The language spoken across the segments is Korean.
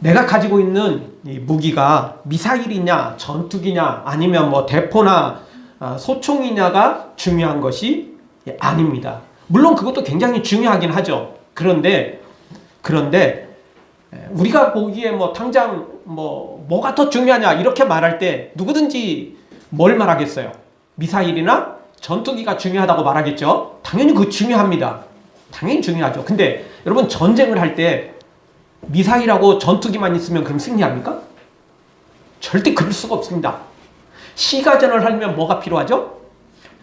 내가 가지고 있는 이 무기가 미사일이냐, 전투기냐, 아니면 뭐 대포나 소총이냐가 중요한 것이 아닙니다. 물론 그것도 굉장히 중요하긴 하죠. 그런데 우리가 보기에 뭐 당장 뭐가 더 중요하냐 이렇게 말할 때 누구든지 뭘 말하겠어요? 미사일이나 전투기가 중요하다고 말하겠죠? 당연히 그거 중요합니다. 당연히 중요하죠. 근데 여러분 전쟁을 할 때 미사일하고 전투기만 있으면 그럼 승리합니까? 절대 그럴 수가 없습니다. 시가전을 하려면 뭐가 필요하죠?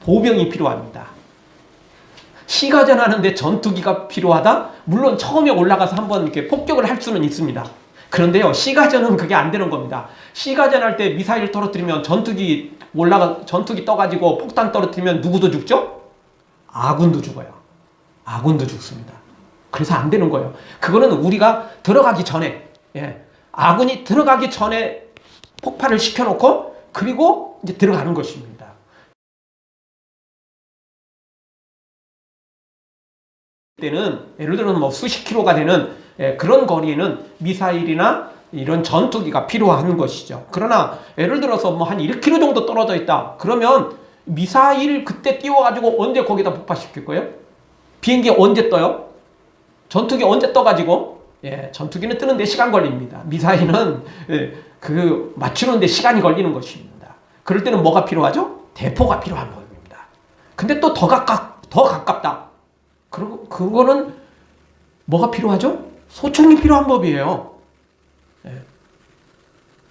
보병이 필요합니다. 시가전 하는데 전투기가 필요하다? 물론 처음에 올라가서 한번 이렇게 폭격을 할 수는 있습니다. 그런데요, 시가전은 그게 안 되는 겁니다. 시가전 할 때 미사일 떨어뜨리면 전투기 떠가지고 폭탄 떨어뜨리면 누구도 죽죠? 아군도 죽어요. 아군도 죽습니다. 그래서 안 되는 거예요. 그거는 우리가 들어가기 전에, 아군이 들어가기 전에 폭발을 시켜놓고 그리고 이제 들어가는 것입니다. 때는 예를 들어 뭐 수십 킬로가 되는 그런 거리에는 미사일이나 이런 전투기가 필요한 것이죠. 그러나 예를 들어서 뭐 한 1km 정도 떨어져 있다. 그러면 미사일 그때 띄워가지고 언제 거기다 폭파시킬 거예요? 비행기 언제 떠요? 전투기 언제 떠가지고? 전투기는 뜨는데 시간 걸립니다. 미사일은 그 맞추는데 시간이 걸리는 것입니다. 그럴 때는 뭐가 필요하죠? 대포가 필요한 겁니다. 근데 또 더 가깝다. 그리고 그거는 뭐가 필요하죠? 소총이 필요한 법이에요.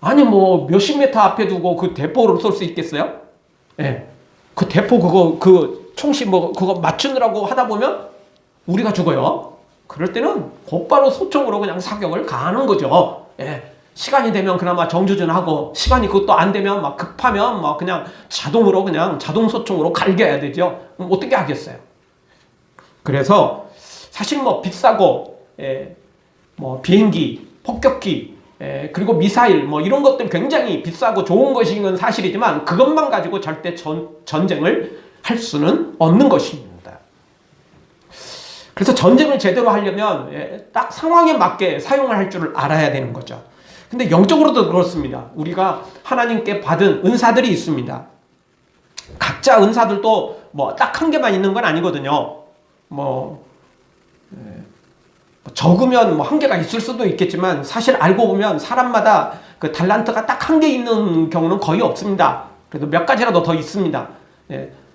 아니 뭐 몇십 미터 앞에 두고 그 대포를 쏠 수 있겠어요? 그 대포 그 총씨 그거 맞추느라고 하다 보면 우리가 죽어요. 그럴 때는 곧바로 소총으로 그냥 사격을 가하는 거죠. 시간이 되면 그나마 정조준하고 시간이 그것도 안 되면 막 급하면 막 그냥 자동으로 그냥 자동 소총으로 갈겨야 되죠. 어떻게 하겠어요? 그래서 사실 뭐 비싸고 뭐 비행기, 폭격기, 그리고 미사일 뭐 이런 것들 굉장히 비싸고 좋은 것인 건 사실이지만 그것만 가지고 절대 전쟁을 할 수는 없는 것입니다. 그래서 전쟁을 제대로 하려면 딱 상황에 맞게 사용을 할 줄을 알아야 되는 거죠. 근데 영적으로도 그렇습니다. 우리가 하나님께 받은 은사들이 있습니다. 각자 은사들도 뭐 딱 한 개만 있는 건 아니거든요. 적으면 뭐 한 개가 있을 수도 있겠지만 사실 알고 보면 사람마다 그 달란트가 딱 한 개 있는 경우는 거의 없습니다. 그래도 몇 가지라도 더 있습니다.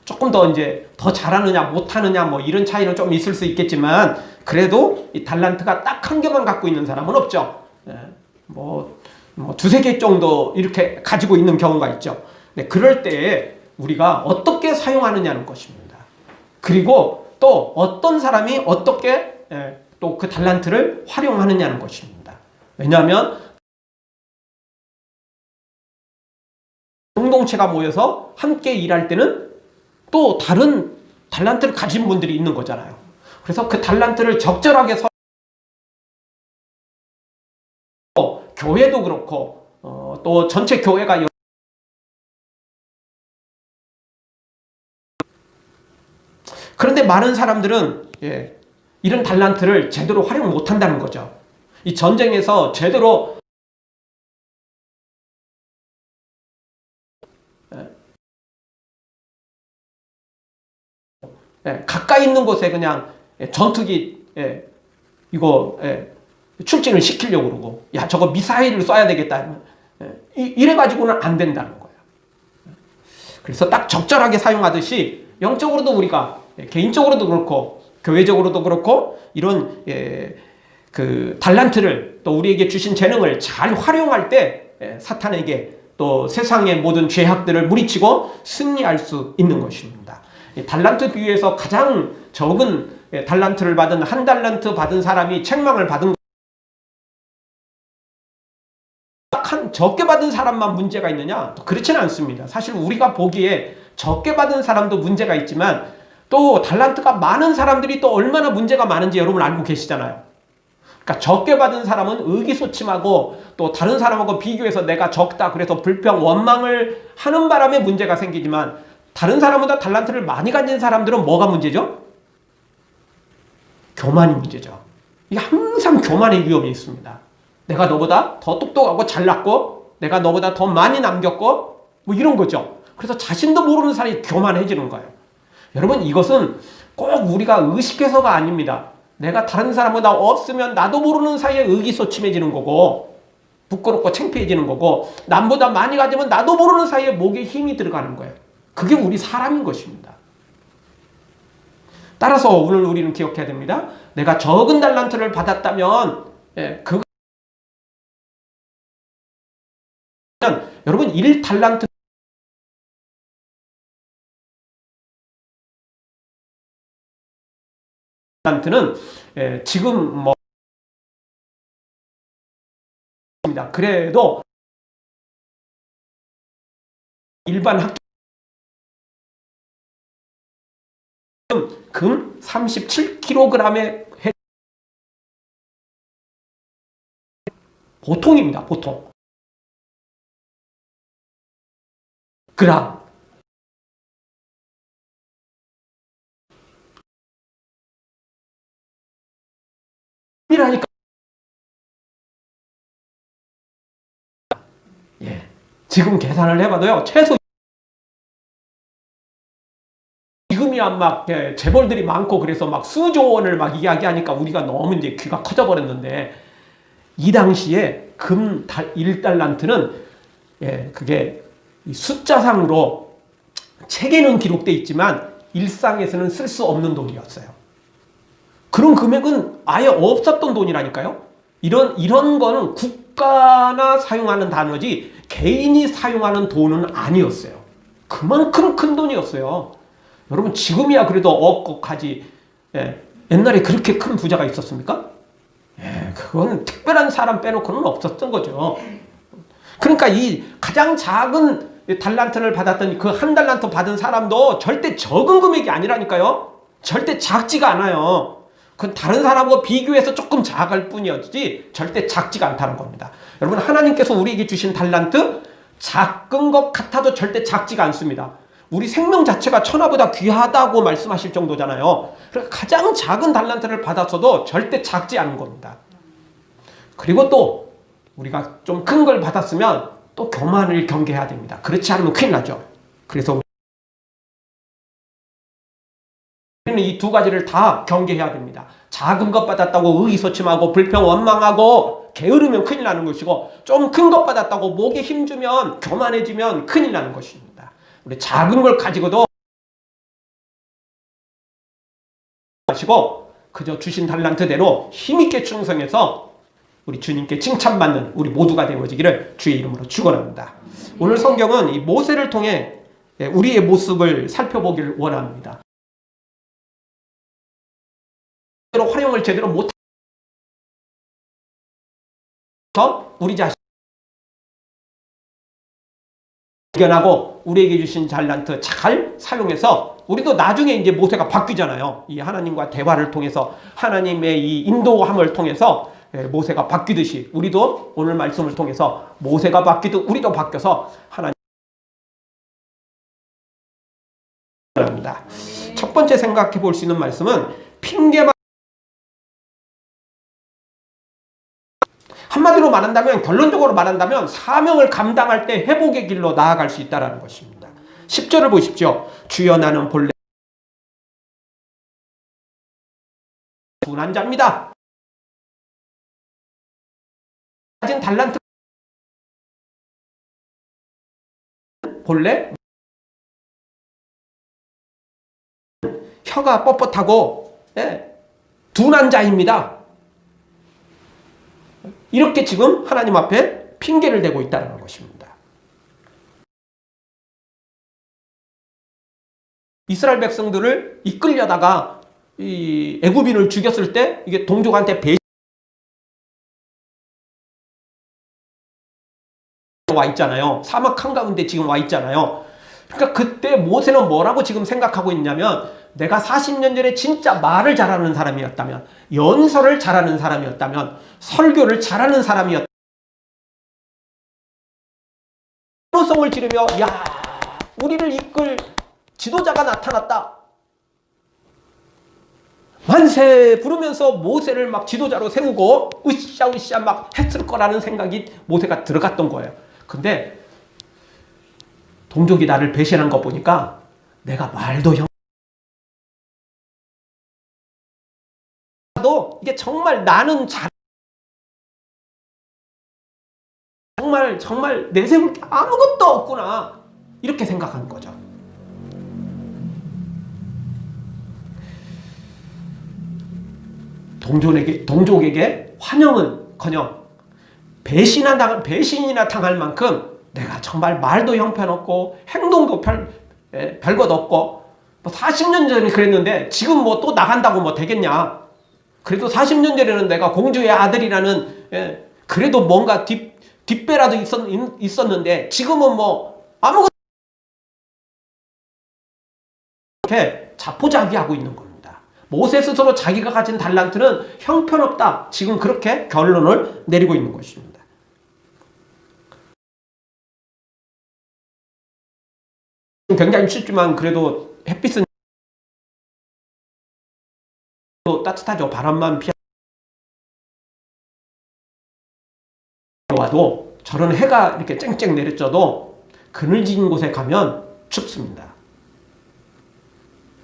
조금 더 이제 더 잘하느냐 못하느냐 뭐 이런 차이는 좀 있을 수 있겠지만 그래도 이 달란트가 딱 한 개만 갖고 있는 사람은 없죠. 뭐 두세 개 정도 이렇게 가지고 있는 경우가 있죠. 그럴 때 우리가 어떻게 사용하느냐는 것입니다. 그리고 또 어떤 사람이 어떻게 또 그 달란트를 활용하느냐는 것입니다. 왜냐하면 공동체가 모여서 함께 일할 때는 또 다른 달란트를 가진 분들이 있는 거잖아요. 그래서 그 달란트를 적절하게 교회도 그렇고 또 전체 교회가 그런데 많은 사람들은 이런 달란트를 제대로 활용 못한다는 거죠. 이 전쟁에서 제대로 가까이 있는 곳에 그냥 전투기 이거 출진을 시키려고 그러고 야 저거 미사일을 쏴야 되겠다 이래가지고는 안 된다는 거예요. 그래서 딱 적절하게 사용하듯이 영적으로도 우리가 개인적으로도 그렇고 교회적으로도 그렇고 이런 그 달란트를 또 우리에게 주신 재능을 잘 활용할 때 사탄에게 또 세상의 모든 죄악들을 물리치고 승리할 수 있는 것입니다. 달란트 비유에서 가장 적은 달란트를 받은 한 달란트 받은 사람이 책망을 받은 딱 적게 받은 사람만 문제가 있느냐? 그렇지는 않습니다. 사실 우리가 보기에 적게 받은 사람도 문제가 있지만 또 달란트가 많은 사람들이 또 얼마나 문제가 많은지 여러분 알고 계시잖아요. 그러니까 적게 받은 사람은 의기소침하고 또 다른 사람하고 비교해서 내가 적다 그래서 불평 원망을 하는 바람에 문제가 생기지만 다른 사람보다 달란트를 많이 가진 사람들은 뭐가 문제죠? 교만이 문제죠. 이게 항상 교만의 위험이 있습니다. 내가 너보다 더 똑똑하고 잘났고 내가 너보다 더 많이 남겼고 뭐 이런 거죠. 그래서 자신도 모르는 사이에 교만해지는 거예요. 여러분 이것은 꼭 우리가 의식해서가 아닙니다. 내가 다른 사람보다 없으면 나도 모르는 사이에 의기소침해지는 거고 부끄럽고 창피해지는 거고 남보다 많이 가지면 나도 모르는 사이에 목에 힘이 들어가는 거예요. 그게 우리 사람인 것입니다. 따라서 오늘 우리는 기억해야 됩니다. 내가 적은 달란트를 받았다면 그거 여러분 1달란트 는 지금 뭐 그래도 일반 학교 금 37kg의 보통입니다. 보통 그람 이라니까. 지금 계산을 해봐도요 최소 지금이야 막 재벌들이 많고 그래서 막 수조 원을 막 이야기하니까 우리가 너무 이제 귀가 커져 버렸는데 이 당시에 금 1달란트는 그게 숫자상으로 책에는 기록돼 있지만 일상에서는 쓸 수 없는 돈이었어요. 그런 금액은 아예 없었던 돈이라니까요. 이런 거는 국가나 사용하는 단어지 개인이 사용하는 돈은 아니었어요. 그만큼 큰 돈이었어요. 여러분 지금이야 그래도 억억하지 옛날에 그렇게 큰 부자가 있었습니까? 그건 특별한 사람 빼놓고는 없었던 거죠. 그러니까 이 가장 작은 달란트를 받았던 그 1달란트 받은 사람도 절대 적은 금액이 아니라니까요. 절대 작지가 않아요. 그건 다른 사람하고 비교해서 조금 작을 뿐이었지 절대 작지가 않다는 겁니다. 여러분 하나님께서 우리에게 주신 달란트 작은 것 같아도 절대 작지가 않습니다. 우리 생명 자체가 천하보다 귀하다고 말씀하실 정도잖아요. 그러니까 가장 작은 달란트를 받았어도 절대 작지 않은 겁니다. 그리고 또 우리가 좀 큰 걸 받았으면 또 교만을 경계해야 됩니다. 그렇지 않으면 큰일 나죠. 그래서 우리는 이 두 가지를 다 경계해야 됩니다. 작은 것 받았다고 의기소침하고 불평 원망하고 게으르면 큰일 나는 것이고 좀 큰 것 받았다고 목에 힘주면 교만해지면 큰일 나는 것입니다. 우리 작은 걸 가지고도 마시고 그저 주신 달란트대로 힘있게 충성해서 우리 주님께 칭찬받는 우리 모두가 되어지기를 주의 이름으로 축원합니다. 오늘 성경은 이 모세를 통해 우리의 모습을 살펴보기를 원합니다. 활용을 제대로 못해서 우리 자신 발견하고 우리에게 주신 달란트 잘 사용해서 우리도 나중에 이제 모세가 바뀌잖아요. 이 하나님과 대화를 통해서 하나님의 이 인도함을 통해서 모세가 바뀌듯이 우리도 오늘 말씀을 통해서 모세가 바뀌듯 우리도 바뀌어서 하나님 합니다. 첫 번째 생각해 볼 수 있는 말씀은 핑계만 한마디로 말한다면 결론적으로 말한다면 사명을 감당할 때 회복의 길로 나아갈 수 있다는 것입니다. 10절을 보십시오. 주여 나는 본래 둔한 자입니다. 가진 달란트 본래 혀가 뻣뻣하고 둔한 자입니다. 이렇게 지금 하나님 앞에 핑계를 대고 있다는 것입니다. 이스라엘 백성들을 이끌려다가 이 애굽인을 죽였을 때 이게 동족한테 와 있잖아요. 사막 한가운데 지금 와 있잖아요. 그러니까 그때 모세는 뭐라고 지금 생각하고 있냐면 내가 40년 전에 진짜 말을 잘하는 사람이었다면 연설을 잘하는 사람이었다면 설교를 잘하는 사람이었다면 성을 지르며 야 우리를 이끌 지도자가 나타났다. 만세 부르면서 모세를 막 지도자로 세우고 으쌰으쌰 막 했을 거라는 생각이 모세가 들어갔던 거예요. 근데 동족이 나를 배신한 거 보니까 내가 말도 이게 정말 나는 정말 내세울 게 아무것도 없구나 이렇게 생각하는 거죠. 동족에게 환영은커녕 배신이나 당할 만큼 내가 정말 말도 형편없고 행동도 별것 없고 뭐 40년 전에 그랬는데 지금 뭐 또 나간다고 뭐 되겠냐. 그래도 40년 전에는 내가 공주의 아들이라는 그래도 뭔가 뒷배라도 있었는데 지금은 뭐 아무것도 이렇게 자포자기하고 있는 겁니다. 모세 스스로 자기가 가진 달란트는 형편없다. 지금 그렇게 결론을 내리고 있는 것입니다. 굉장히 쉽지만 그래도 햇빛은 따뜻하죠. 바람만 피하와도 저런 해가 이렇게 쨍쨍 내리쳐도 그늘진 곳에 가면 춥습니다.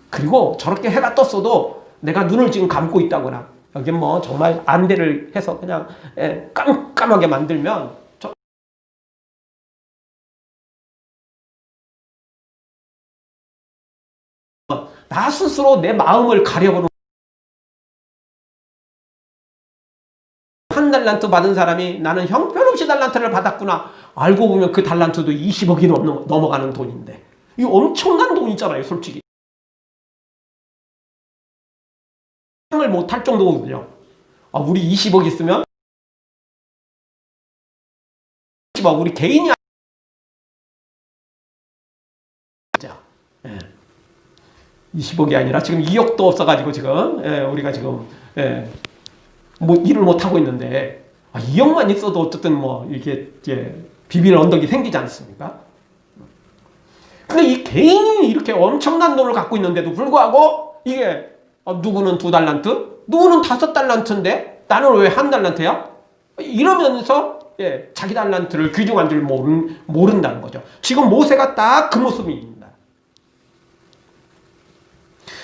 그리고 저렇게 해가 떴어도 내가 눈을 지금 감고 있다거나 여기 뭐 정말 안대를 해서 그냥 깜깜하게 만들면 나 스스로 내 마음을 가려보는 한 달란트 받은 사람이 나는 형편없이 달란트를 받았구나 알고 보면 그 달란트도 20억이 넘어가는 돈인데 이 엄청난 돈이잖아요. 솔직히 상을 못할 정도거든요. 우리 20억 있으면 우리 개인이 20억이 아니라 지금 2억도 없어가지고 지금 우리가 지금 뭐 일을 못 하고 있는데 2억만 있어도 어쨌든 뭐 이게 이제 비빌 언덕이 생기지 않습니까? 근데 이 개인이 이렇게 엄청난 돈을 갖고 있는데도 불구하고 이게 누구는 2달란트, 누구는 5달란트인데 나는 왜 1달란트야? 이러면서 자기 달란트를 귀중한 줄 모른다는 거죠. 지금 모세가 딱 그 모습입니다.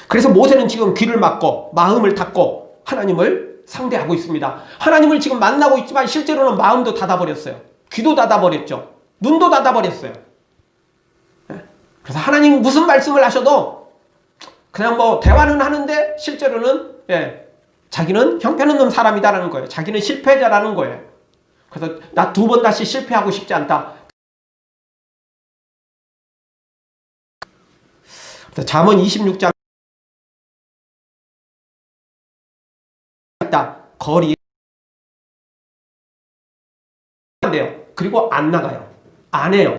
그래서 모세는 지금 귀를 막고 마음을 닫고 하나님을 상대하고 있습니다. 하나님을 지금 만나고 있지만 실제로는 마음도 닫아버렸어요. 귀도 닫아버렸죠. 눈도 닫아버렸어요. 그래서 하나님 무슨 말씀을 하셔도 그냥 뭐 대화는 하는데 실제로는 자기는 형편없는 사람이다라는 거예요. 자기는 실패자라는 거예요. 그래서 나 2번 다시 실패하고 싶지 않다. 그래서 잠언 26장 거리 안 돼요. 그리고 안 나가요. 안 해요.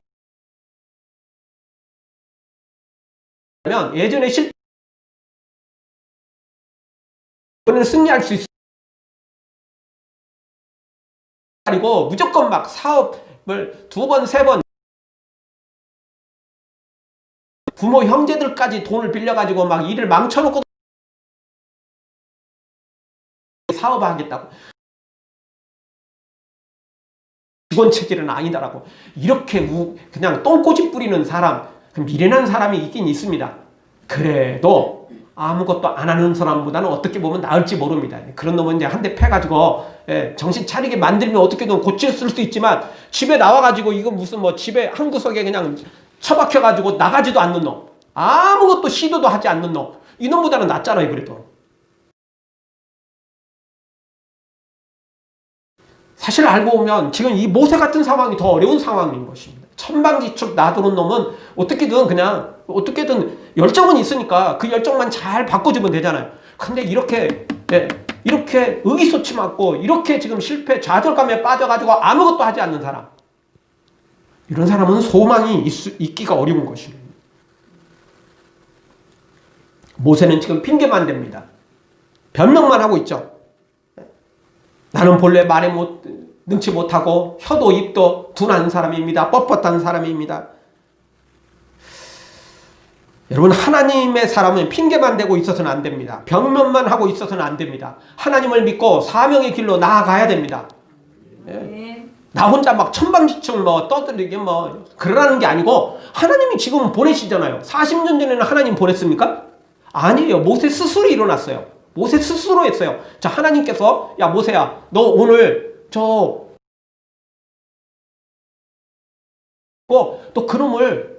그러면 예전에 이번에는 승리할 수 있어요. 그리고 무조건 막 사업을 2번, 3번 부모 형제들까지 돈을 빌려가지고 막 일을 망쳐놓고 사업하겠다고. 직원 체질은 아니다라고. 이렇게 그냥 똥꼬집 뿌리는 사람, 미련한 사람이 있긴 있습니다. 그래도 아무것도 안 하는 사람보다는 어떻게 보면 나을지 모릅니다. 그런 놈은 이제 한 대 패가지고 정신 차리게 만들면 어떻게든 고쳤을 수도 있지만 집에 나와가지고 이거 무슨 뭐 집에 한 구석에 그냥 처박혀가지고 나가지도 않는 놈, 아무것도 시도도 하지 않는 놈, 이놈보다는 낫잖아요. 그래도 사실 알고 보면 지금 이 모세 같은 상황이 더 어려운 상황인 것입니다. 천방지축 놔두는 놈은 어떻게든 열정은 있으니까 그 열정만 잘 바꿔주면 되잖아요. 근데 이렇게 의기소침하고 이렇게 지금 실패 좌절감에 빠져가지고 아무것도 하지 않는 사람, 이런 사람은 소망이 있기가 어려운 것입니다. 모세는 지금 핑계만 댑니다. 변명만 하고 있죠. 나는 본래 말에 능치 못하고 혀도 입도 둔한 사람입니다. 뻣뻣한 사람입니다. 여러분, 하나님의 사람은 핑계만 대고 있어서는 안 됩니다. 변명만 하고 있어서는 안 됩니다. 하나님을 믿고 사명의 길로 나아가야 됩니다. 예. 나 혼자 막 천방지축을 뭐 떠들게 뭐 그러라는 게 아니고, 하나님이 지금 보내시잖아요. 40년 전에는 하나님 보냈습니까? 아니에요. 모세 스스로 일어났어요. 모세 스스로 했어요. 자, 하나님께서 야 모세야, 너 오늘 또 그놈을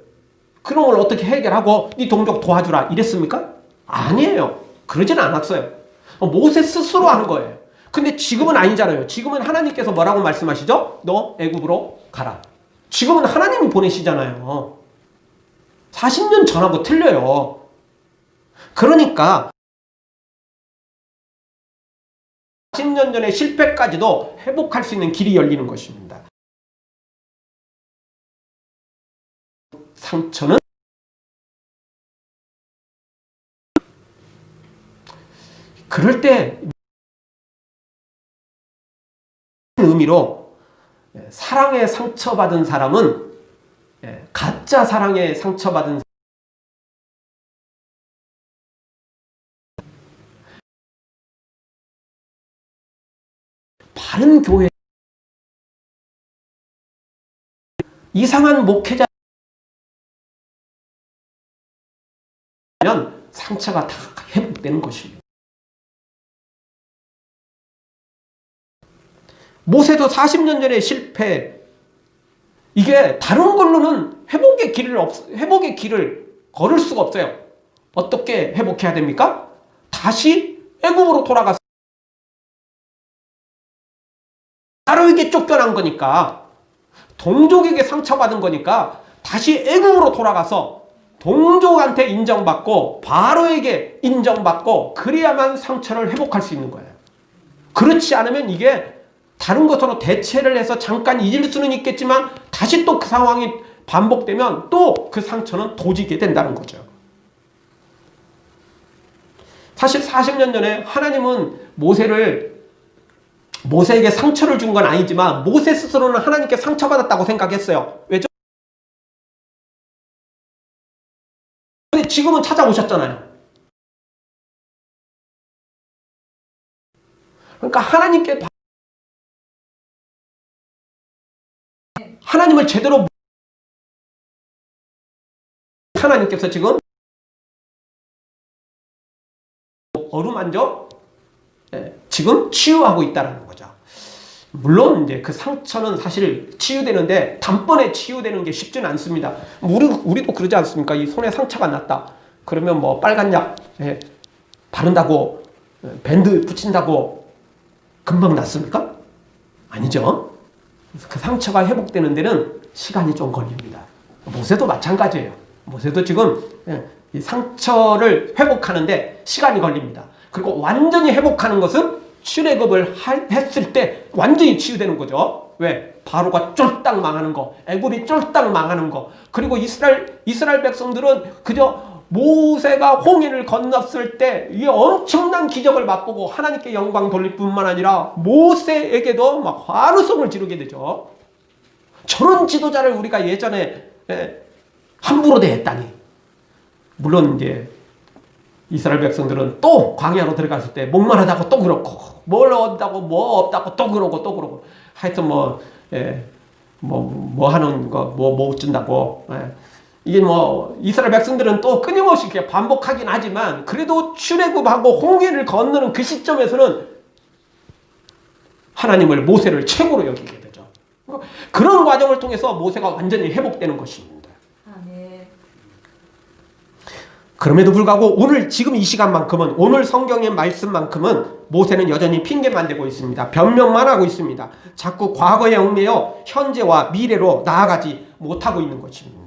어떻게 해결하고 네 동족 도와주라 이랬습니까? 아니에요. 그러진 않았어요. 모세 스스로 하는 거예요. 근데 지금은 아니잖아요. 지금은 하나님께서 뭐라고 말씀하시죠? 너 애굽으로 가라. 지금은 하나님이 보내시잖아요. 40년 전하고 틀려요. 그러니까 40년 전의 실패까지도 회복할 수 있는 길이 열리는 것입니다. 상처는 그럴 때 의미로, 사랑에 상처받은 사람은 가짜 사랑에 상처받은 바른 교회, 이상한 목회자면 상처가 다 회복되는 것입니다. 모세도 40년 전에 실패, 이게 다른 걸로는 회복의 길을 걸을 수가 없어요. 어떻게 회복해야 됩니까? 다시 애굽으로 돌아가서 바로에게 쫓겨난 거니까, 동족에게 상처받은 거니까 다시 애굽으로 돌아가서 동족한테 인정받고 바로에게 인정받고, 그래야만 상처를 회복할 수 있는 거예요. 그렇지 않으면 이게 다른 것으로 대체를 해서 잠깐 잊을 수는 있겠지만 다시 또 그 상황이 반복되면 또 그 상처는 도지게 된다는 거죠. 사실 40년 전에 하나님은 모세에게 상처를 준 건 아니지만 모세 스스로는 하나님께 상처받았다고 생각했어요. 왜죠? 근데 지금은 찾아오셨잖아요. 그러니까 하나님을 제대로, 하나님께서 어루만져 지금 치유하고 있다는 거죠. 물론 이제 그 상처는 사실 치유되는데 단번에 치유되는 게 쉽지는 않습니다. 우리도 그러지 않습니까? 이 손에 상처가 났다. 그러면 뭐 빨간 약 바른다고, 밴드 붙인다고 금방 낫습니까? 아니죠. 그 상처가 회복되는 데는 시간이 좀 걸립니다. 모세도 마찬가지예요. 모세도 지금 이 상처를 회복하는데 시간이 걸립니다. 그리고 완전히 회복하는 것은 출애굽을 했을 때 완전히 치유되는 거죠. 왜? 바로가 쫄딱 망하는 거, 애굽이 쫄딱 망하는 거, 그리고 이스라엘 백성들은 그저 모세가 홍해를 건넜을 때 이 엄청난 기적을 맛보고 하나님께 영광 돌릴 뿐만 아니라 모세에게도 막 환호성을 지르게 되죠. 저런 지도자를 우리가 예전에 함부로 대했다니. 물론 이제 이스라엘 백성들은 또 광야로 들어갔을 때 목마르다고 또 그렇고, 뭘 얻다고 뭐 없다고 또 그러고 하여튼 뭐 하는 거 못 준다고. 이게 뭐 이스라엘 백성들은 또 끊임없이 이렇게 반복하긴 하지만 그래도 출애굽하고 홍해를 건너는 그 시점에서는 하나님을, 모세를 최고로 여기게 되죠. 그런 과정을 통해서 모세가 완전히 회복되는 것입니다. 그럼에도 불구하고 오늘 지금 이 시간만큼은, 오늘 성경의 말씀만큼은 모세는 여전히 핑계만 대고 있습니다. 변명만 하고 있습니다. 자꾸 과거에 얽매여 현재와 미래로 나아가지 못하고 있는 것입니다.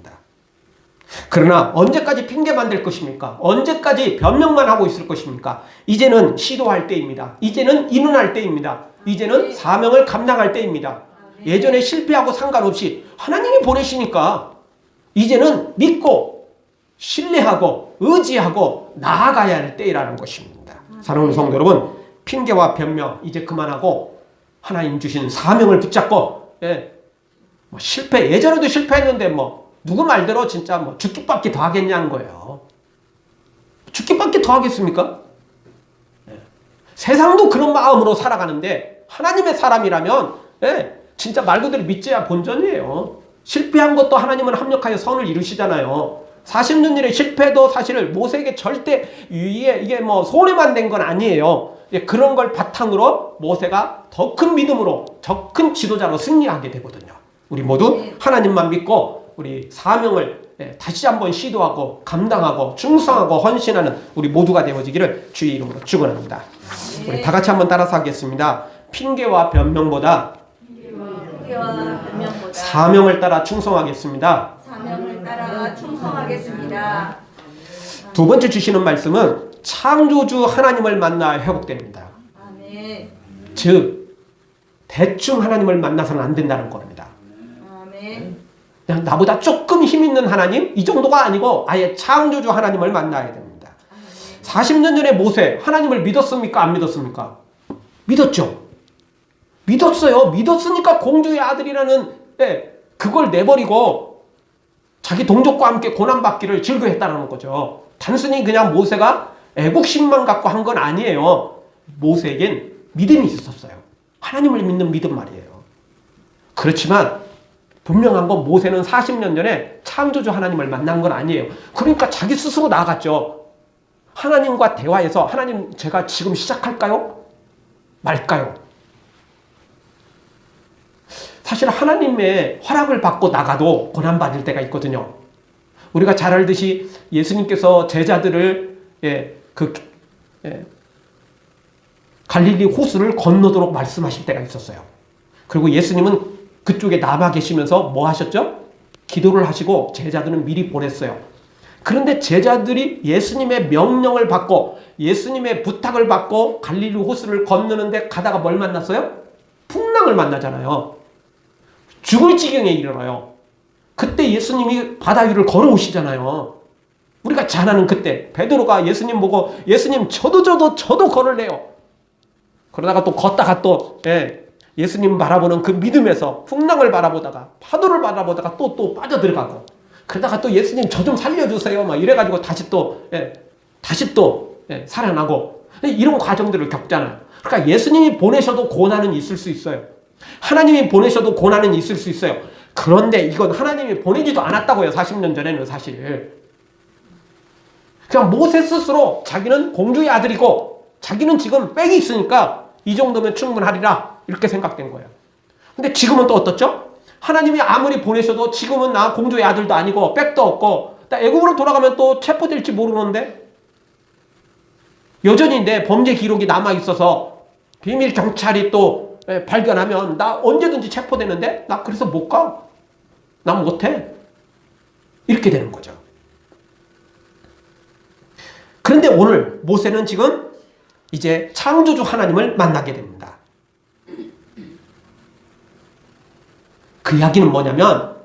그러나 언제까지 핑계만 댈 것입니까? 언제까지 변명만 하고 있을 것입니까? 이제는 시도할 때입니다. 이제는 인원할 때입니다. 이제는 사명을 감당할 때입니다. 예전에 실패하고 상관없이 하나님이 보내시니까 이제는 믿고 신뢰하고 의지하고 나아가야 할 때라는 것입니다. 사랑하는 성도 여러분, 핑계와 변명 이제 그만하고 하나님 주신 사명을 붙잡고, 예전에도 실패했는데 누구 말대로 진짜 죽기밖에 더 하겠냐는 거예요. 죽기밖에 더 하겠습니까? 세상도 그런 마음으로 살아가는데 하나님의 사람이라면 진짜 말 그대로 믿져야 본전이에요. 실패한 것도 하나님은 합력하여 선을 이루시잖아요. 40년 일의 실패도 사실 모세에게 절대 이게 뭐 손해만 된 건 아니에요. 그런 걸 바탕으로 모세가 더 큰 믿음으로 더 큰 지도자로 승리하게 되거든요. 우리 모두 하나님만 믿고 우리 사명을 다시 한번 시도하고 감당하고 충성하고 헌신하는 우리 모두가 되어지기를 주의 이름으로 축원합니다. 우리 다 같이 한번 따라서 하겠습니다. 핑계와 변명보다 사명을 따라 충성하겠습니다. 사명을 따라 충성하겠습니다. 두 번째 주시는 말씀은 창조주 하나님을 만나 회복됩니다. 아멘. 즉 대충 하나님을 만나서는 안 된다는 겁니다. 아멘. 그냥 나보다 조금 힘 있는 하나님 이 정도가 아니고 아예 창조주 하나님을 만나야 됩니다. 40년 전에 모세 하나님을 믿었습니까? 안 믿었습니까? 믿었죠. 믿었어요. 믿었으니까 공주의 아들이라는 그걸 내버리고 자기 동족과 함께 고난받기를 즐거워했다는 거죠. 단순히 그냥 모세가 애국심만 갖고 한 건 아니에요. 모세에겐 믿음이 있었어요. 하나님을 믿는 믿음 말이에요. 그렇지만 분명한 건 모세는 40년 전에 창조주 하나님을 만난 건 아니에요. 그러니까 자기 스스로 나아갔죠. 하나님과 대화해서 하나님 제가 지금 시작할까요? 말까요? 사실 하나님의 허락을 받고 나가도 고난받을 때가 있거든요. 우리가 잘 알듯이 예수님께서 제자들을 갈릴리 호수를 건너도록 말씀하실 때가 있었어요. 그리고 예수님은 그쪽에 남아 계시면서 뭐 하셨죠? 기도를 하시고 제자들은 미리 보냈어요. 그런데 제자들이 예수님의 명령을 받고 예수님의 부탁을 받고 갈릴리 호수를 건너는데 가다가 뭘 만났어요? 풍랑을 만나잖아요. 죽을 지경에 이르러요. 그때 예수님이 바다 위를 걸어오시잖아요. 우리가 잘 아는 그때 베드로가 예수님 보고 예수님 저도 걸을래요. 그러다가 또 걷다가 또 예수님 바라보는 그 믿음에서 풍랑을 바라보다가 파도를 바라보다가 또 빠져들어가고 그러다가 또 예수님 저 좀 살려주세요 막 이래가지고 다시 또 살아나고 이런 과정들을 겪잖아요. 그러니까 예수님이 보내셔도 고난은 있을 수 있어요. 하나님이 보내셔도 고난은 있을 수 있어요. 그런데 이건 하나님이 보내지도 않았다고요. 40년 전에는 사실. 그냥 모세 스스로 자기는 공주의 아들이고 자기는 지금 빽이 있으니까 이 정도면 충분하리라 이렇게 생각된 거예요. 근데 지금은 또 어떻죠? 하나님이 아무리 보내셔도 지금은 나 공주의 아들도 아니고 빽도 없고 나 애굽으로 돌아가면 또 체포될지 모르는데 여전히 내 범죄 기록이 남아있어서 비밀 경찰이 또 발견하면 나 언제든지 체포되는데 나 그래서 못 가. 나 못해. 이렇게 되는 거죠. 그런데 오늘 모세는 지금 이제 창조주 하나님을 만나게 됩니다. 그 이야기는 뭐냐면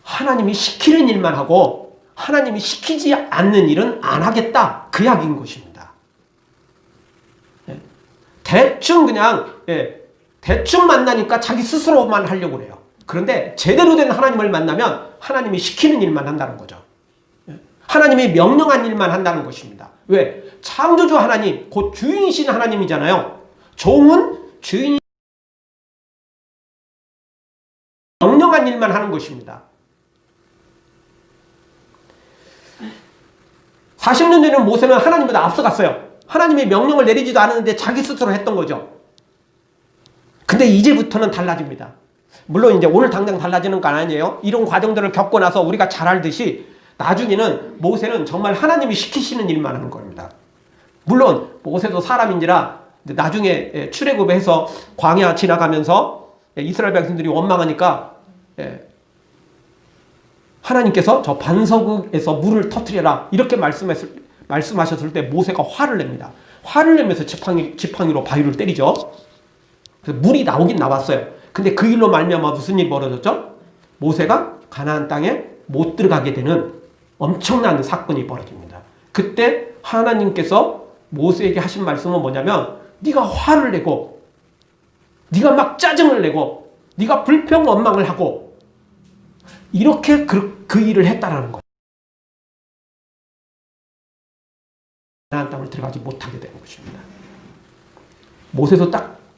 하나님이 시키는 일만 하고 하나님이 시키지 않는 일은 안 하겠다. 그 이야기인 것입니다. 대충 그냥 대충 만나니까 자기 스스로만 하려고 그래요. 그런데 제대로 된 하나님을 만나면 하나님이 시키는 일만 한다는 거죠. 하나님이 명령한 일만 한다는 것입니다. 왜? 창조주 하나님, 곧 주인이신 하나님이잖아요. 종은 주인이 명령한 일만 하는 것입니다. 40년 전에는 모세는 하나님보다 앞서갔어요. 하나님이 명령을 내리지도 않았는데 자기 스스로 했던 거죠. 근데 이제부터는 달라집니다. 물론 이제 오늘 당장 달라지는 건 아니에요. 이런 과정들을 겪고 나서 우리가 잘 알듯이 나중에는 모세는 정말 하나님이 시키시는 일만 하는 겁니다. 물론 모세도 사람인지라 나중에 출애굽해서 광야 지나가면서 이스라엘 백성들이 원망하니까 하나님께서 저 반석에서 물을 터뜨려라 이렇게 말씀하셨을 때 모세가 화를 냅니다. 화를 내면서 지팡이로 바위를 때리죠. 그래서 물이 나오긴 나왔어요. 근데 그 일로 말미암아 무슨 일이 벌어졌죠? 모세가 가나안 땅에 못 들어가게 되는 엄청난 사건이 벌어집니다. 그때 하나님께서 모세에게 하신 말씀은 뭐냐면 네가 화를 내고 네가 막 짜증을 내고 네가 불평 원망을 하고 이렇게 그 일을 했다라는 거예요. 가나안 땅을 들어가지 못하게 되는 것입니다. 모세도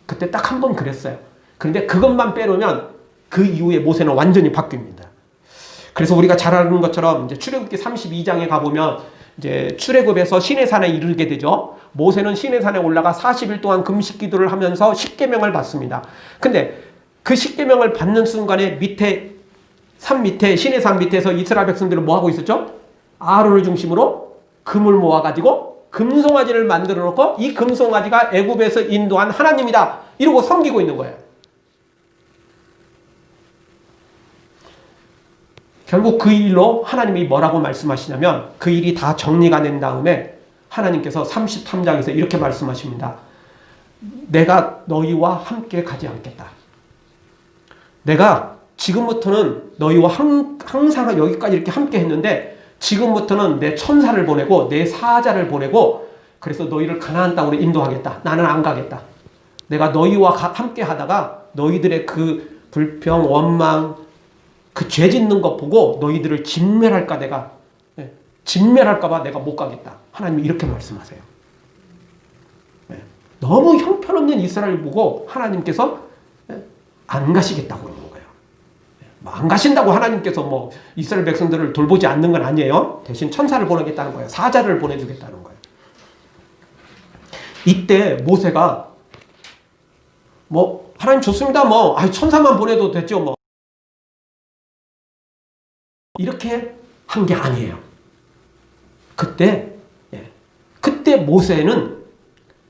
그때 딱 한 번 그랬어요. 그런데 그것만 빼놓으면 그 이후에 모세는 완전히 바뀝니다. 그래서 우리가 잘 아는 것처럼 이제 출애굽기 32장에 가보면 이제 출애굽에서 시내산에 이르게 되죠. 모세는 시내산에 올라가 40일 동안 금식 기도를 하면서 십계명을 받습니다. 근데 그 십계명을 받는 순간에 산 밑에 시내산 밑에서 이스라엘 백성들은 뭐 하고 있었죠? 아론을 중심으로 금을 모아가지고 금송아지를 만들어 놓고 이 금송아지가 애굽에서 인도한 하나님이다 이러고 섬기고 있는 거예요. 결국 그 일로 하나님이 뭐라고 말씀하시냐면 그 일이 다 정리가 된 다음에 하나님께서 33장에서 이렇게 말씀하십니다. 내가 너희와 함께 가지 않겠다. 내가 지금부터는 너희와 항상 여기까지 이렇게 함께 했는데 지금부터는 내 천사를 보내고 내 사자를 보내고 그래서 너희를 가나안 땅으로 인도하겠다. 나는 안 가겠다. 내가 너희와 함께 하다가 너희들의 그 불평, 원망, 그 죄 짓는 것 보고 너희들을 진멸할까 진멸할까봐 내가 못 가겠다. 하나님이 이렇게 말씀하세요. 너무 형편없는 이스라엘 보고 하나님께서 안 가시겠다고 하는 거예요. 안 가신다고 하나님께서 뭐 이스라엘 백성들을 돌보지 않는 건 아니에요. 대신 천사를 보내겠다는 거예요. 사자를 보내주겠다는 거예요. 이때 모세가 뭐 하나님 좋습니다. 뭐 천사만 보내도 됐죠. 뭐 이렇게 한 게 아니에요. 그때 모세는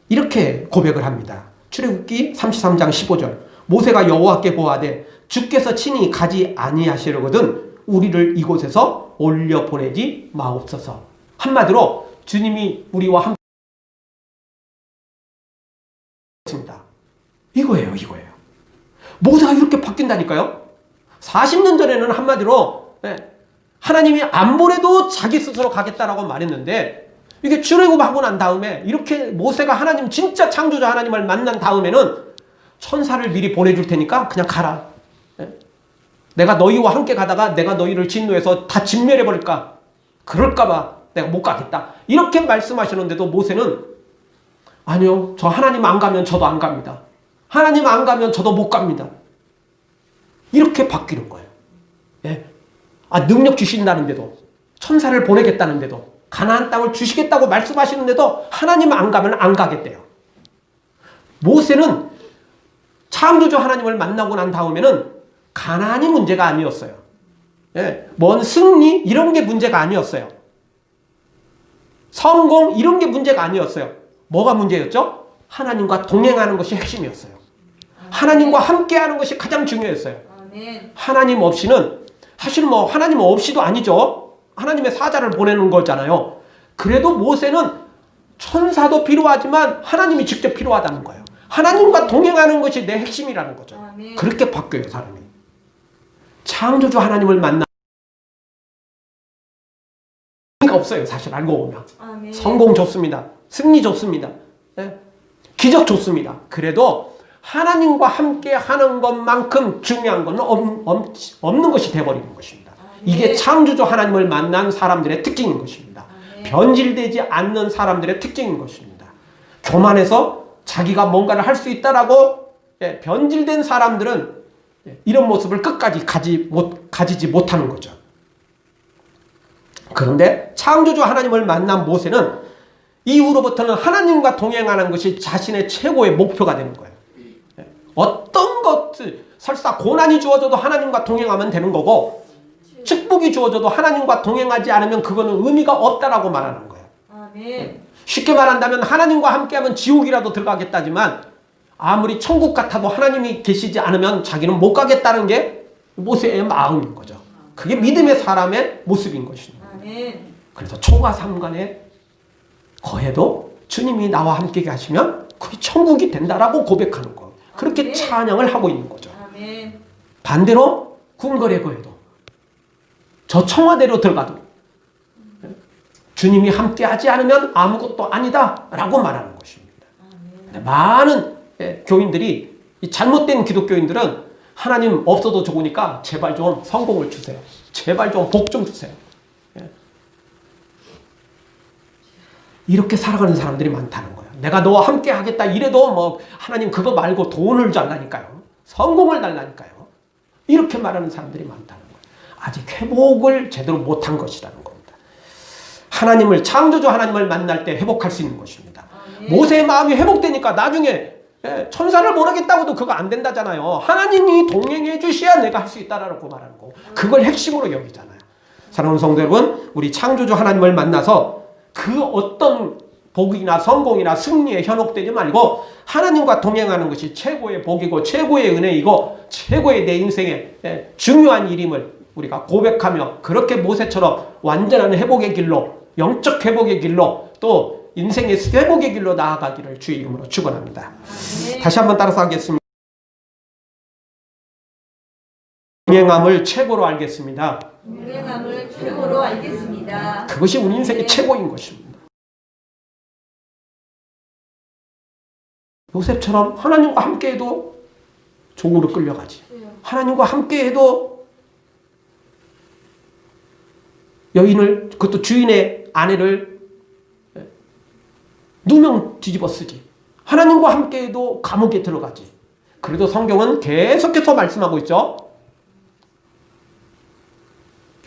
이렇게 고백을 합니다. 출애굽기 33장 15절. 모세가 여호와께 고하되 주께서 친히 가지 아니하시려거든 우리를 이곳에서 올려 보내지 마옵소서. 한마디로 주님이 우리와 함께 있습니다. 이거예요. 모세가 이렇게 바뀐다니까요. 40년 전에는 한마디로 하나님이 안 보내도 자기 스스로 가겠다라고 말했는데 이게 출애굽하고 난 다음에 이렇게 모세가 하나님 진짜 창조자 하나님을 만난 다음에는 천사를 미리 보내줄 테니까 그냥 가라. 내가 너희와 함께 가다가 내가 너희를 진노해서 다 진멸해버릴까? 그럴까봐 내가 못 가겠다. 이렇게 말씀하시는데도 모세는 아니요. 저 하나님 안 가면 저도 안 갑니다. 하나님 안 가면 저도 못 갑니다. 이렇게 바뀌는 거예요. 능력 주신다는데도 천사를 보내겠다는데도 가나안 땅을 주시겠다고 말씀하시는데도 하나님 안 가면 안 가겠대요. 모세는 창조주 하나님을 만나고 난 다음에는 가나안이 문제가 아니었어요. 뭔 승리 이런 게 문제가 아니었어요. 성공 이런 게 문제가 아니었어요. 뭐가 문제였죠? 하나님과 동행하는 것이 핵심이었어요. 하나님과 함께하는 것이 가장 중요했어요. 하나님 없이는 사실 뭐 하나님 없이도 아니죠. 하나님의 사자를 보내는 거잖아요. 그래도 모세는 천사도 필요하지만 하나님이 직접 필요하다는 거예요. 하나님과 동행하는 것이 내 핵심이라는 거죠. 아멘. 그렇게 바뀌어요, 사람이. 창조주 하나님을 만나 없어요, 사실 알고 보면. 아멘. 성공 좋습니다. 승리 좋습니다. 기적 좋습니다. 그래도 하나님과 함께 하는 것만큼 중요한 건 없는 것이 되어버리는 것입니다. 이게 창조주 하나님을 만난 사람들의 특징인 것입니다. 변질되지 않는 사람들의 특징인 것입니다. 교만해서 자기가 뭔가를 할 수 있다라고 변질된 사람들은 이런 모습을 끝까지 가지지 못하는 거죠. 그런데 창조주 하나님을 만난 모세는 이후로부터는 하나님과 동행하는 것이 자신의 최고의 목표가 되는 거예요. 어떤 것을 설사 고난이 주어져도 하나님과 동행하면 되는 거고 축복이 주어져도 하나님과 동행하지 않으면 그거는 의미가 없다라고 말하는 거예요. 아멘. 쉽게 말한다면 하나님과 함께하면 지옥이라도 들어가겠다지만 아무리 천국 같아도 하나님이 계시지 않으면 자기는 못 가겠다는 게 모세의 마음인 거죠. 그게 믿음의 사람의 모습인 것입니다. 아멘. 그래서 초과 삼간에 거해도 주님이 나와 함께 하시면 그게 천국이 된다라고 고백하는 거. 그렇게 아멘. 찬양을 하고 있는 거죠. 아멘. 반대로 궁궐에 거해도 저 청와대로 들어가도 주님이 함께 하지 않으면 아무것도 아니다 라고 말하는 것입니다. 많은 교인들이 이 잘못된 기독교인들은 하나님 없어도 좋으니까 제발 좀 성공을 주세요. 제발 좀 복 좀 주세요. 이렇게 살아가는 사람들이 많다는 거예요. 내가 너와 함께 하겠다 이래도 뭐 하나님 그거 말고 돈을 달라니까요. 성공을 달라니까요. 이렇게 말하는 사람들이 많다는 거예요. 아직 회복을 제대로 못한 것이라는 겁니다. 하나님을, 창조주 하나님을 만날 때 회복할 수 있는 것입니다. 모세의 마음이 회복되니까 나중에 천사를 모르겠다고도 그거 안 된다잖아요. 하나님이 동행해 주셔야 내가 할 수 있다라고 말하는 거. 그걸 핵심으로 여기잖아요. 사랑하는 성도 여러분, 우리 창조주 하나님을 만나서 그 어떤 복이나 성공이나 승리에 현혹되지 말고 하나님과 동행하는 것이 최고의 복이고 최고의 은혜이고 최고의 내 인생의 중요한 일임을 우리가 고백하며 그렇게 모세처럼 완전한 회복의 길로, 영적 회복의 길로, 또 인생의 회복의 길로 나아가기를 주의 이름으로 축원합니다. 다시 한번 따라서 하겠습니다. 동행함을 최고로 알겠습니다. 동행함을 최고로 알겠습니다. 그것이 우리 인생의 최고인 것입니다. 요셉처럼 하나님과 함께해도 종으로 끌려가지. 하나님과 함께해도 여인을, 그것도 주인의 아내를 누명 뒤집어 쓰지. 하나님과 함께해도 감옥에 들어가지. 그래도 성경은 계속해서 말씀하고 있죠.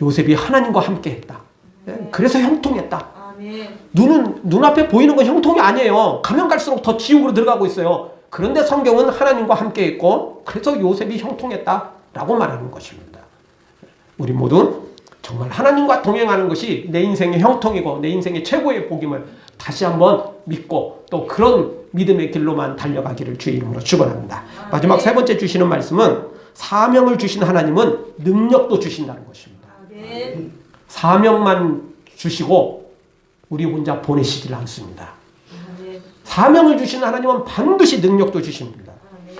요셉이 하나님과 함께했다. 그래서 형통했다. 눈앞에 보이는 건 형통이 아니에요. 가면 갈수록 더 지옥으로 들어가고 있어요. 그런데 성경은 하나님과 함께했고 그래서 요셉이 형통했다라고 말하는 것입니다. 우리 모두 정말 하나님과 동행하는 것이 내 인생의 형통이고 내 인생의 최고의 복임을 다시 한번 믿고 또 그런 믿음의 길로만 달려가기를 주의 이름으로 축원합니다. 마지막 세 번째 주시는 말씀은 사명을 주신 하나님은 능력도 주신다는 것입니다. 사명만 주시고 우리 혼자 보내시질 않습니다. 사명을 주신 하나님은 반드시 능력도 주십니다.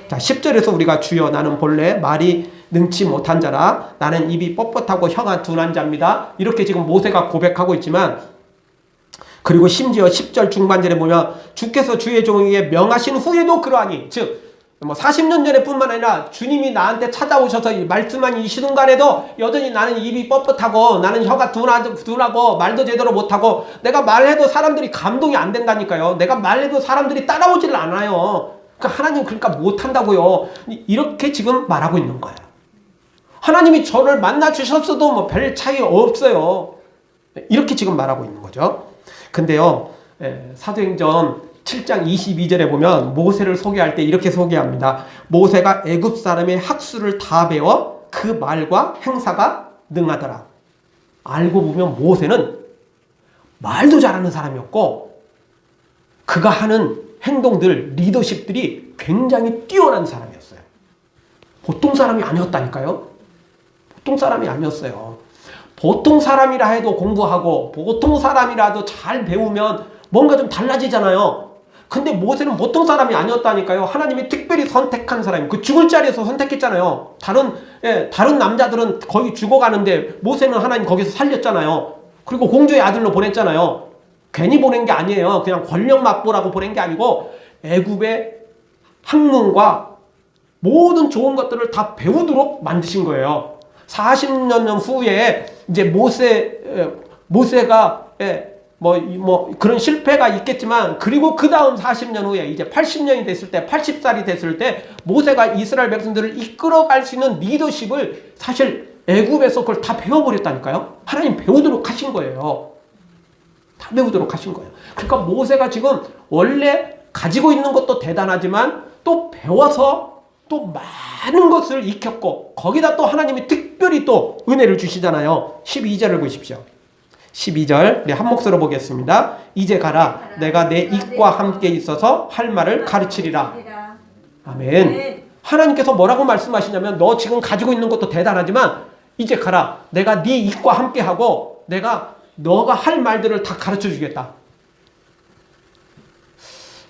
자, 10절에서 우리가 주여 나는 본래 말이 능치 못한 자라 나는 입이 뻣뻣하고 혀가 둔한 자입니다. 이렇게 지금 모세가 고백하고 있지만 그리고 심지어 10절 중반절에 보면 주께서 주의 종에게 명하신 후에도 그러하니 즉 40년 전에 뿐만 아니라 주님이 나한테 찾아오셔서 말씀한 이 시간에도 여전히 나는 입이 뻣뻣하고 나는 혀가 둔하고 말도 제대로 못하고 내가 말해도 사람들이 감동이 안 된다니까요. 내가 말해도 사람들이 따라오질 않아요. 그러니까 하나님 그러니까 못한다고요. 이렇게 지금 말하고 있는 거예요. 하나님이 저를 만나 주셨어도 뭐 별 차이 없어요. 이렇게 지금 말하고 있는 거죠. 근데요, 사도행전 7장 22절에 보면 모세를 소개할 때 이렇게 소개합니다. 모세가 애굽 사람의 학수를 다 배워 그 말과 행사가 능하더라. 알고 보면 모세는 말도 잘하는 사람이었고 그가 하는 행동들, 리더십들이 굉장히 뛰어난 사람이었어요. 보통 사람이 아니었다니까요. 보통 사람이 아니었어요. 보통 사람이라 해도 공부하고 보통 사람이라도 잘 배우면 뭔가 좀 달라지잖아요. 근데 모세는 보통 사람이 아니었다니까요. 하나님이 특별히 선택한 사람이 그 죽을 자리에서 선택했잖아요. 다른 남자들은 거의 죽어가는데 모세는 하나님 거기서 살렸잖아요. 그리고 공주의 아들로 보냈잖아요. 괜히 보낸 게 아니에요. 그냥 권력 맛보라고 보낸 게 아니고 애굽의 학문과 모든 좋은 것들을 다 배우도록 만드신 거예요. 40년 후에 이제 모세가 그런 실패가 있겠지만 그리고 그 다음 40년 후에 이제 80년이 됐을 때 80살이 됐을 때 모세가 이스라엘 백성들을 이끌어갈 수 있는 리더십을 사실 애굽에서 그걸 다 배워버렸다니까요. 하나님 배우도록 하신 거예요. 다 배우도록 하신 거예요. 그러니까 모세가 지금 원래 가지고 있는 것도 대단하지만 또 배워서 또 많은 것을 익혔고 거기다 또 하나님이 특별히 또 은혜를 주시잖아요. 12절을 보십시오. 12절 우리 한 목소리로 보겠습니다. 이제 가라 내가 내 입과 함께 있어서 할 말을 가르치리라. 아멘. 하나님께서 뭐라고 말씀하시냐면 너 지금 가지고 있는 것도 대단하지만 이제 가라 내가 네 입과 함께 하고 내가 너가 할 말들을 다 가르쳐 주겠다.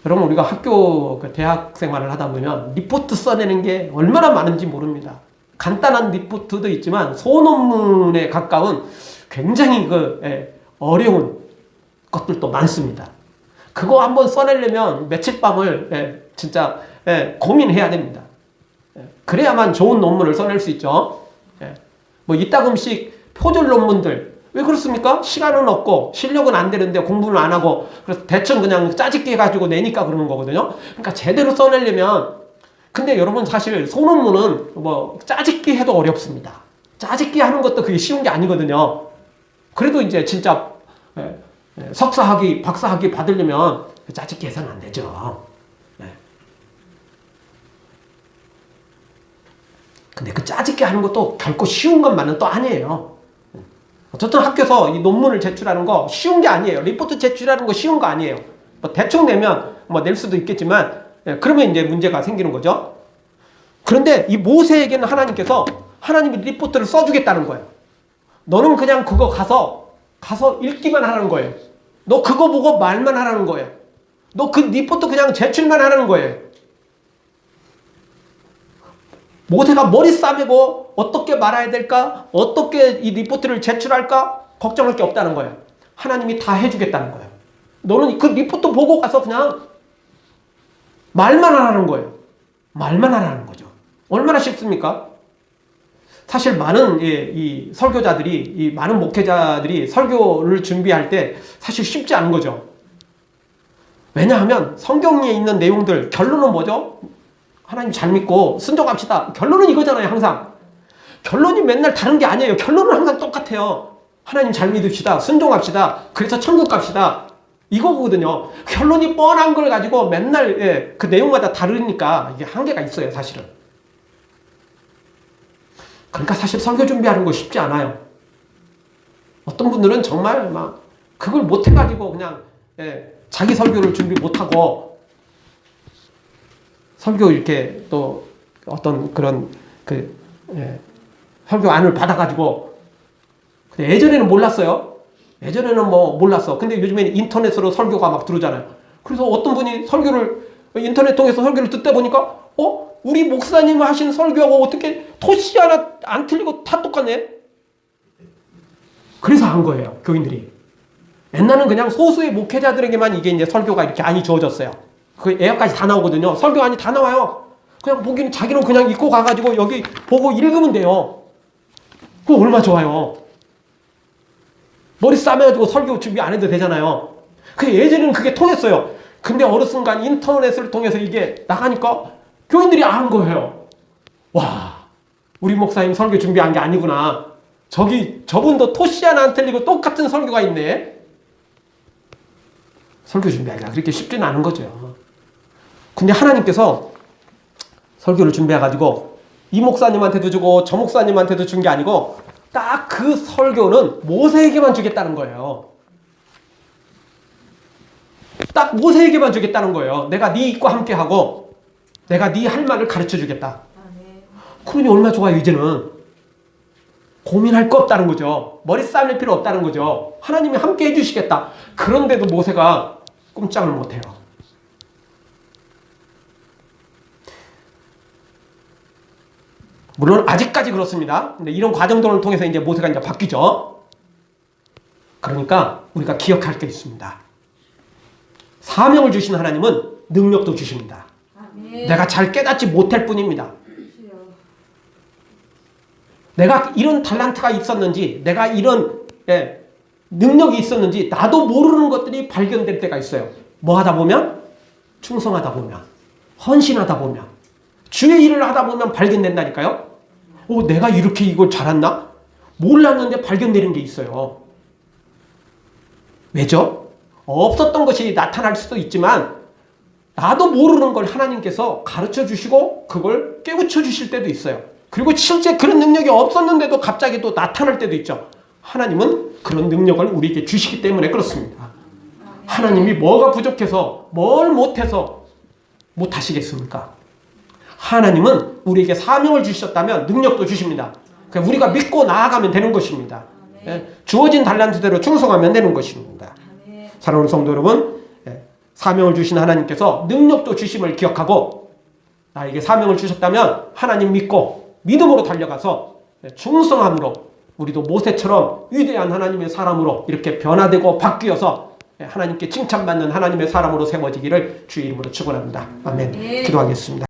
여러분 우리가 학교 대학 생활을 하다 보면 리포트 써내는 게 얼마나 많은지 모릅니다. 간단한 리포트도 있지만 소논문에 가까운 굉장히 어려운 것들도 많습니다. 그거 한번 써내려면 며칠 밤을 진짜 고민해야 됩니다. 그래야만 좋은 논문을 써낼 수 있죠. 뭐 이따금씩 표절 논문들 왜 그렇습니까? 시간은 없고 실력은 안 되는데 공부는 안 하고 그래서 대충 그냥 짜집기 해가지고 내니까 그러는 거거든요. 그러니까 제대로 써내려면 근데 여러분 사실 소논문은 뭐 짜집기 해도 어렵습니다. 짜집기 하는 것도 그게 쉬운 게 아니거든요. 그래도 이제 진짜 석사학위, 박사학위 받으려면 짜집기 해서는 안 되죠. 근데 그 짜집기 하는 것도 결코 쉬운 것만은 또 아니에요. 어쨌든 학교에서 이 논문을 제출하는 거 쉬운 게 아니에요. 리포트 제출하는 거 쉬운 거 아니에요. 뭐 대충 내면 뭐 낼 수도 있겠지만 그러면 이제 문제가 생기는 거죠. 그런데 이 모세에게는 하나님이 리포트를 써주겠다는 거예요. 너는 그냥 그거 가서 읽기만 하라는 거예요. 너 그거 보고 말만 하라는 거예요. 너 그 리포트 그냥 제출만 하라는 거예요. 모세가 머리 싸매고 어떻게 말해야 될까? 어떻게 이 리포트를 제출할까? 걱정할 게 없다는 거예요. 하나님이 다 해주겠다는 거예요. 너는 그 리포트 보고 가서 그냥 말만 하라는 거예요. 말만 하라는 거죠. 얼마나 쉽습니까? 사실 많은 이 설교자들이, 이 많은 목회자들이 설교를 준비할 때 사실 쉽지 않은 거죠. 왜냐하면 성경에 있는 내용들, 결론은 뭐죠? 하나님 잘 믿고 순종합시다. 결론은 이거잖아요, 항상. 결론이 맨날 다른 게 아니에요. 결론은 항상 똑같아요. 하나님 잘 믿읍시다. 순종합시다. 그래서 천국 갑시다. 이거거든요. 결론이 뻔한 걸 가지고 맨날 그 내용마다 다르니까 이게 한계가 있어요, 사실은. 그러니까 사실 설교 준비하는 거 쉽지 않아요. 어떤 분들은 정말 막 그걸 못 해가지고 그냥 자기 설교를 준비 못하고 설교 이렇게 또 어떤 그런 설교 안을 받아가지고 근데 예전에는 몰랐어요. 예전에는 뭐 몰랐어. 근데 요즘에는 인터넷으로 설교가 막 들어오잖아요. 그래서 어떤 분이 설교를 인터넷 통해서 설교를 듣다 보니까 우리 목사님 하신 설교하고 어떻게 토시 하나 안 틀리고 다 똑같네? 그래서 한 거예요, 교인들이. 옛날은 그냥 소수의 목회자들에게만 이게 이제 설교가 이렇게 안이 주어졌어요. 그 예약까지 다 나오거든요. 설교 안이 다 나와요. 그냥 보기는 자기는 그냥 읽고 가가지고 여기 보고 읽으면 돼요. 그거 얼마나 좋아요. 머리 싸매가지고 설교 준비 안 해도 되잖아요. 그 예전에는 그게 통했어요. 근데 어느 순간 인터넷을 통해서 이게 나가니까 교인들이 아는 거예요. 와, 우리 목사님 설교 준비한 게 아니구나. 저분도 토시 하나 안 틀리고 똑같은 설교가 있네. 설교 준비하기가 그렇게 쉽지는 않은 거죠. 근데 하나님께서 설교를 준비해가지고 이 목사님한테도 주고 저 목사님한테도 준 게 아니고 딱 그 설교는 모세에게만 주겠다는 거예요. 딱 모세에게만 주겠다는 거예요. 내가 네 입과 함께하고 내가 네 할 말을 가르쳐 주겠다. 그러니 얼마나 좋아요. 이제는 고민할 거 없다는 거죠. 머리 싸맬 필요 없다는 거죠. 하나님이 함께 해주시겠다. 그런데도 모세가 꼼짝을 못해요. 물론 아직까지 그렇습니다. 근데 이런 과정들을 통해서 이제 모세가 이제 바뀌죠. 그러니까 우리가 기억할 게 있습니다. 사명을 주신 하나님은 능력도 주십니다. 내가 잘 깨닫지 못할 뿐입니다. 내가 이런 달란트가 있었는지, 내가 이런 능력이 있었는지 나도 모르는 것들이 발견될 때가 있어요. 뭐 하다 보면? 충성하다 보면, 헌신하다 보면, 주의 일을 하다 보면 발견된다니까요. 내가 이렇게 이걸 잘했나? 몰랐는데 발견되는 게 있어요. 왜죠? 없었던 것이 나타날 수도 있지만 나도 모르는 걸 하나님께서 가르쳐 주시고 그걸 깨우쳐 주실 때도 있어요. 그리고 실제 그런 능력이 없었는데도 갑자기 또 나타날 때도 있죠. 하나님은 그런 능력을 우리에게 주시기 때문에 그렇습니다. 하나님이 뭐가 부족해서 뭘 못해서 못하시겠습니까? 하나님은 우리에게 사명을 주셨다면 능력도 주십니다. 그러니까 우리가 믿고 나아가면 되는 것입니다. 주어진 달란트대로 충성하면 되는 것입니다. 사랑하는 성도 여러분, 사명을 주신 하나님께서 능력도 주심을 기억하고 나에게 사명을 주셨다면 하나님 믿고 믿음으로 달려가서 충성함으로 우리도 모세처럼 위대한 하나님의 사람으로 이렇게 변화되고 바뀌어서 하나님께 칭찬받는 하나님의 사람으로 세워지기를 주의 이름으로 축원합니다. 아멘. 기도하겠습니다.